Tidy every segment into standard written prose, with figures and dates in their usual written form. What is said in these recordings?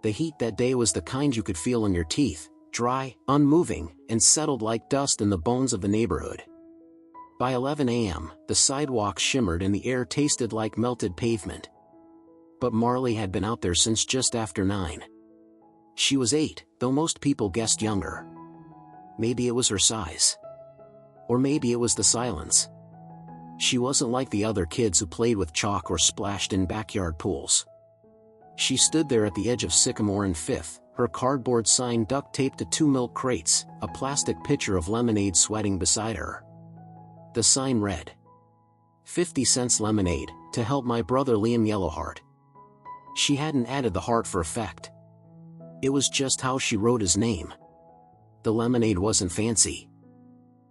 The heat that day was the kind you could feel in your teeth, dry, unmoving, and settled like dust in the bones of the neighborhood. By 11 a.m., the sidewalk shimmered and the air tasted like melted pavement. But Marley had been out there since just after 9. She was 8, though most people guessed younger. Maybe it was her size. Or maybe it was the silence. She wasn't like the other kids who played with chalk or splashed in backyard pools. She stood there at the edge of Sycamore and 5th, her cardboard sign duct-taped to 2 milk crates, a plastic pitcher of lemonade sweating beside her. The sign read, "50 cents lemonade, to help my brother Liam Yellowheart." She hadn't added the heart for effect. It was just how she wrote his name. The lemonade wasn't fancy.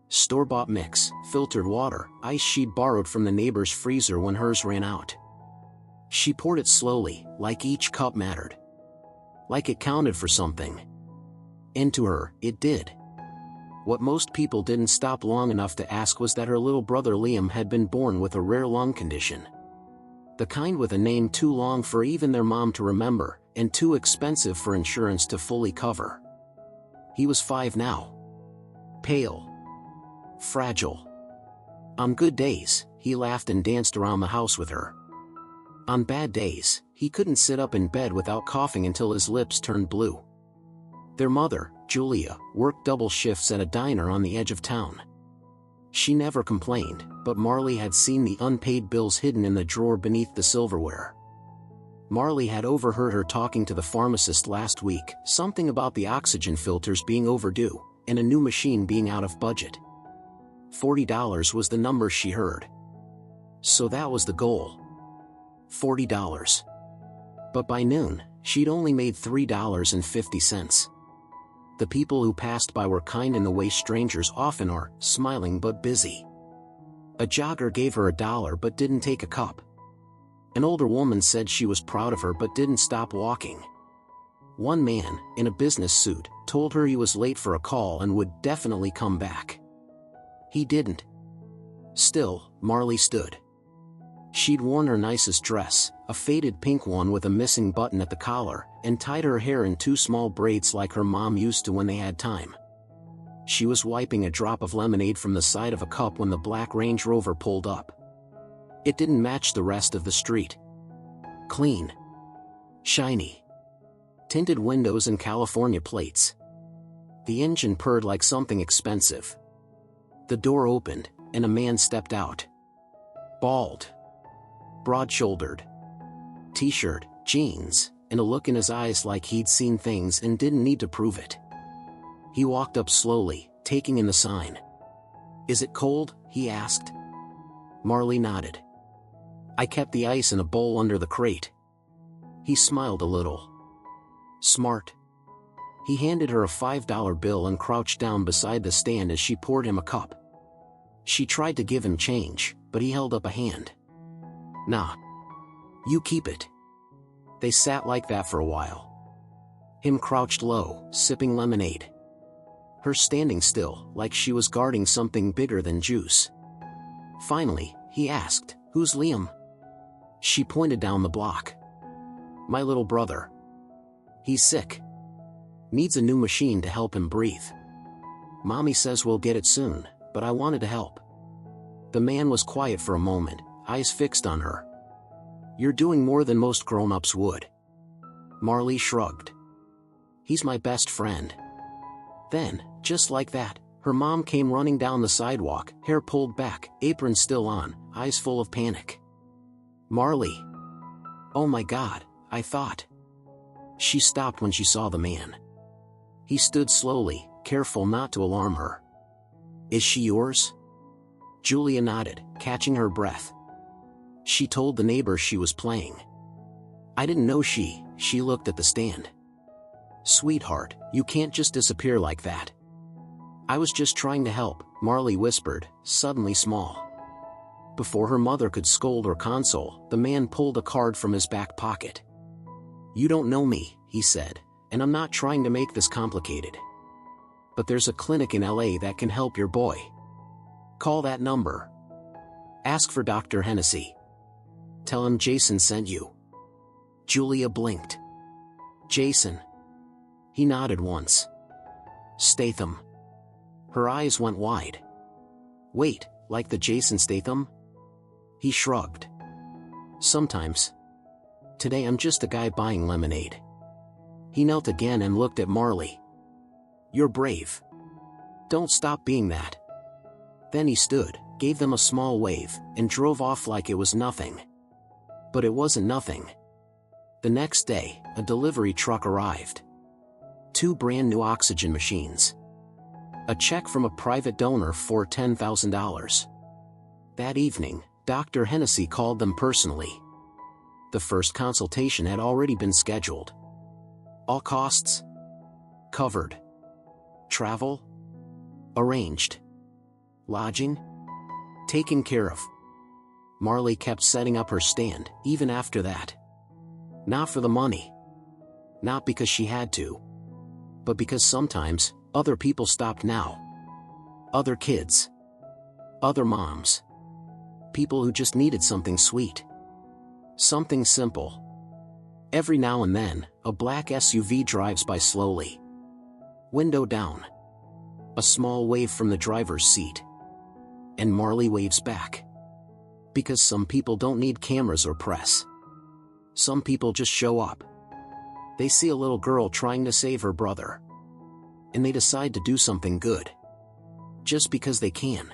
Store-bought mix, filtered water, ice she'd borrowed from the neighbor's freezer when hers ran out. She poured it slowly, like each cup mattered. Like it counted for something. And to her, it did. What most people didn't stop long enough to ask was that her little brother Liam had been born with a rare lung condition. The kind with a name too long for even their mom to remember, and too expensive for insurance to fully cover. He was 5 now. Pale. Fragile. On good days, he laughed and danced around the house with her. On bad days, he couldn't sit up in bed without coughing until his lips turned blue. Their mother, Julia, worked double shifts at a diner on the edge of town. She never complained, but Marley had seen the unpaid bills hidden in the drawer beneath the silverware. Marley had overheard her talking to the pharmacist last week, something about the oxygen filters being overdue, and a new machine being out of budget. $40 was the number she heard. So that was the goal. $40. But by noon, she'd only made $3.50. The people who passed by were kind in the way strangers often are, smiling but busy. A jogger gave her $1 but didn't take a cup. An older woman said she was proud of her but didn't stop walking. One man, in a business suit, told her he was late for a call and would definitely come back. He didn't. Still, Marley stood. She'd worn her nicest dress, a faded pink one with a missing button at the collar, and tied her hair in 2 small braids like her mom used to when they had time. She was wiping a drop of lemonade from the side of a cup when the black Range Rover pulled up. It didn't match the rest of the street. Clean. Shiny. Tinted windows and California plates. The engine purred like something expensive. The door opened, and a man stepped out. Bald. Broad-shouldered. T-shirt, jeans, and a look in his eyes like he'd seen things and didn't need to prove it. He walked up slowly, taking in the sign. "Is it cold?" he asked. Marley nodded. "I kept the ice in a bowl under the crate." He smiled a little. "Smart." He handed her a $5 bill and crouched down beside the stand as she poured him a cup. She tried to give him change, but he held up a hand. "Nah. You keep it." They sat like that for a while. Him crouched low, sipping lemonade. Her standing still, like she was guarding something bigger than juice. Finally, he asked, "Who's Liam?" She pointed down the block. "My little brother. He's sick. Needs a new machine to help him breathe. Mommy says we'll get it soon, but I wanted to help." The man was quiet for a moment, eyes fixed on her. "You're doing more than most grown-ups would." Marley shrugged. "He's my best friend." Then, just like that, her mom came running down the sidewalk, hair pulled back, apron still on, eyes full of panic. "Marley. Oh my God, I thought." She stopped when she saw the man. He stood slowly, careful not to alarm her. "Is she yours?" Julia nodded, catching her breath. She told the neighbor she was playing. "I didn't know she looked at the stand." "Sweetheart, you can't just disappear like that." "I was just trying to help," Marley whispered, suddenly small. Before her mother could scold or console, the man pulled a card from his back pocket. "You don't know me," he said, "and I'm not trying to make this complicated. But there's a clinic in LA that can help your boy. Call that number. Ask for Dr. Hennessy. Tell him Jason sent you." Julia blinked. Jason. He nodded once. Statham. Her eyes went wide. Wait, like the Jason Statham? He shrugged. Sometimes. Today I'm just a guy buying lemonade. He knelt again and looked at Marley. You're brave. Don't stop being that. Then he stood, gave them a small wave, and drove off like it was nothing. But it wasn't nothing. The next day, a delivery truck arrived. 2 brand new oxygen machines. A check from a private donor for $10,000. That evening, Dr. Hennessy called them personally. The first consultation had already been scheduled. All costs covered. Travel arranged. Lodging taken care of. Marley kept setting up her stand, even after that. Not for the money. Not because she had to. But because sometimes, other people stopped now. Other kids. Other moms. People who just needed something sweet. Something simple. Every now and then, a black SUV drives by slowly. Window down. A small wave from the driver's seat. And Marley waves back. Because some people don't need cameras or press. Some people just show up. They see a little girl trying to save her brother. And they decide to do something good. Just because they can.